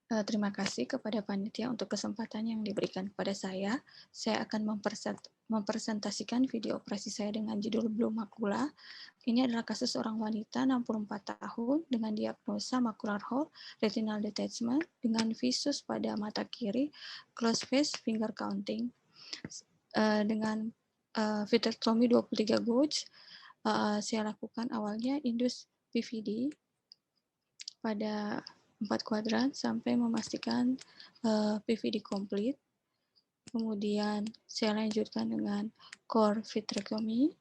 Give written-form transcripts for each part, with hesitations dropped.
Terima kasih kepada panitia untuk kesempatan yang diberikan kepada saya. Saya akan mempresentasikan video operasi saya dengan judul Blue Macula. Ini adalah kasus seorang wanita 64 tahun dengan diagnosa macular hole retinal detachment dengan visus pada mata kiri, close face finger counting. Dengan vitrectomy 23 gauge, saya lakukan awalnya indus PVD pada 4 kuadran sampai memastikan PVD komplit. Kemudian saya lanjutkan dengan core vitrectomy.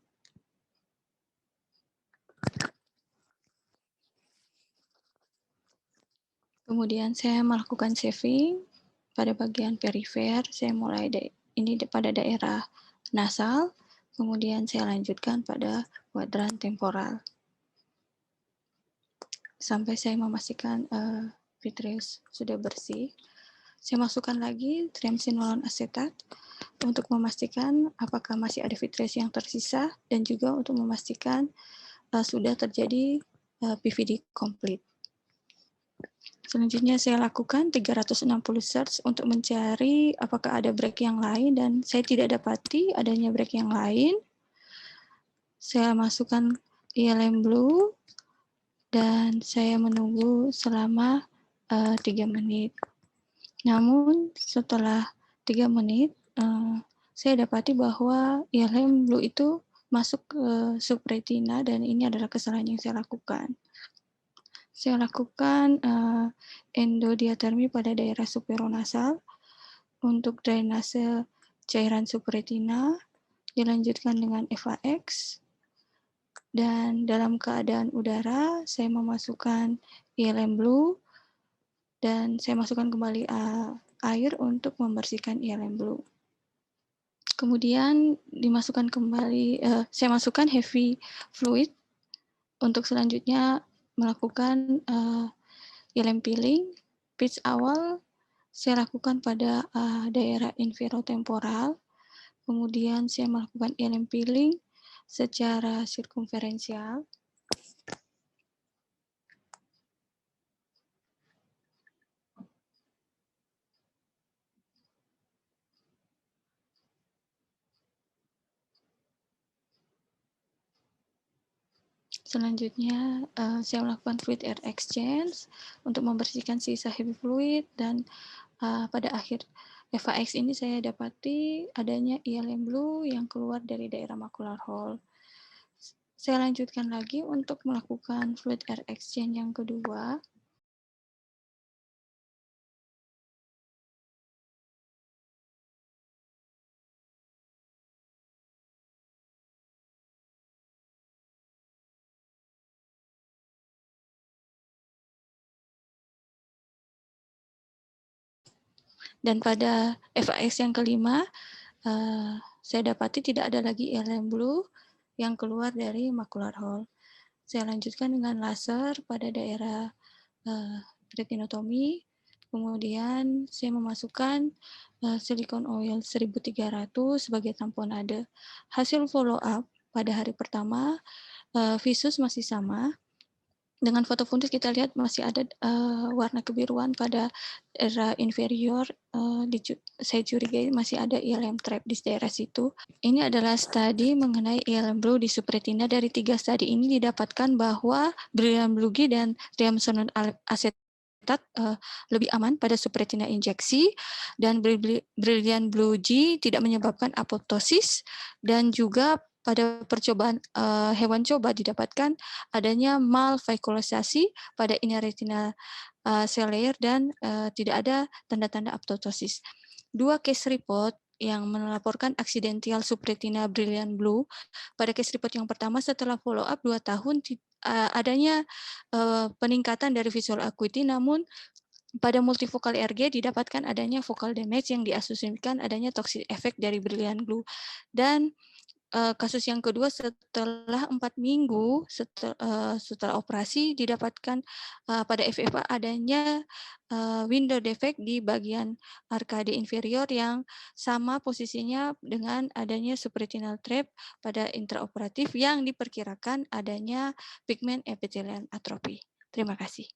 Kemudian saya melakukan shaving pada bagian perifer. Saya mulai ini pada daerah nasal. Kemudian saya lanjutkan pada kuadran temporal. Sampai saya memastikan vitreous sudah bersih. Saya masukkan lagi triamcinolone asetat untuk memastikan apakah masih ada vitreous yang tersisa dan juga untuk memastikan sudah terjadi PVD komplit. Selanjutnya saya lakukan 360 search untuk mencari apakah ada break yang lain dan saya tidak dapati adanya break yang lain. Saya masukkan ILM Blue dan saya menunggu selama 3 menit. Namun setelah 3 menit, saya dapati bahwa ILM Blue itu masuk ke subretina dan ini adalah kesalahan yang saya lakukan. Saya lakukan endodiathermy pada daerah superonasal untuk drainase cairan subretina, dilanjutkan dengan FAX, dan dalam keadaan udara, saya memasukkan ILM Blue, dan saya masukkan kembali air untuk membersihkan ILM Blue. Kemudian dimasukkan kembali, saya masukkan heavy fluid untuk selanjutnya melakukan ILM peeling. Pitch awal saya lakukan pada daerah inferotemporal, kemudian saya melakukan ILM peeling secara sirkumferensial. Selanjutnya, saya melakukan fluid air exchange untuk membersihkan sisa heavy fluid dan pada akhir FAX ini saya dapati adanya ILM Blue yang keluar dari daerah macular hole. Saya lanjutkan lagi untuk melakukan fluid air exchange yang kedua. Dan pada FAX yang kelima, saya dapati tidak ada lagi ILM Blue yang keluar dari macular hole. Saya lanjutkan dengan laser pada daerah retinotomi, kemudian saya memasukkan silikon oil 1300 sebagai tamponade. Hasil follow up pada hari pertama, visus masih sama. Dengan foto fundus kita lihat masih ada warna kebiruan pada daerah inferior. Saya curigai masih ada ILM trap di daerah situ. Ini adalah studi mengenai ILM Blue di subretina. Dari 3 studi ini didapatkan bahwa Brilliant Blue G dan triamcinolone asetat lebih aman pada subretina injeksi, dan Brilliant Blue G tidak menyebabkan apoptosis, dan juga pada percobaan hewan coba didapatkan adanya malvaikulasasi pada inner retinal cell layer dan tidak ada tanda-tanda apoptosis. 2 case report yang melaporkan accidental subretina Brilliant Blue. Pada case report yang pertama setelah follow up 2 tahun adanya peningkatan dari visual acuity, namun pada multifocal RG didapatkan adanya focal damage yang diasumsikan adanya toxic effect dari Brilliant Blue. Dan kasus yang kedua setelah 4 minggu setelah operasi didapatkan pada FFA adanya window defect di bagian arkade inferior yang sama posisinya dengan adanya subretinal trap pada intraoperatif yang diperkirakan adanya pigment epithelial atrophy. Terima kasih.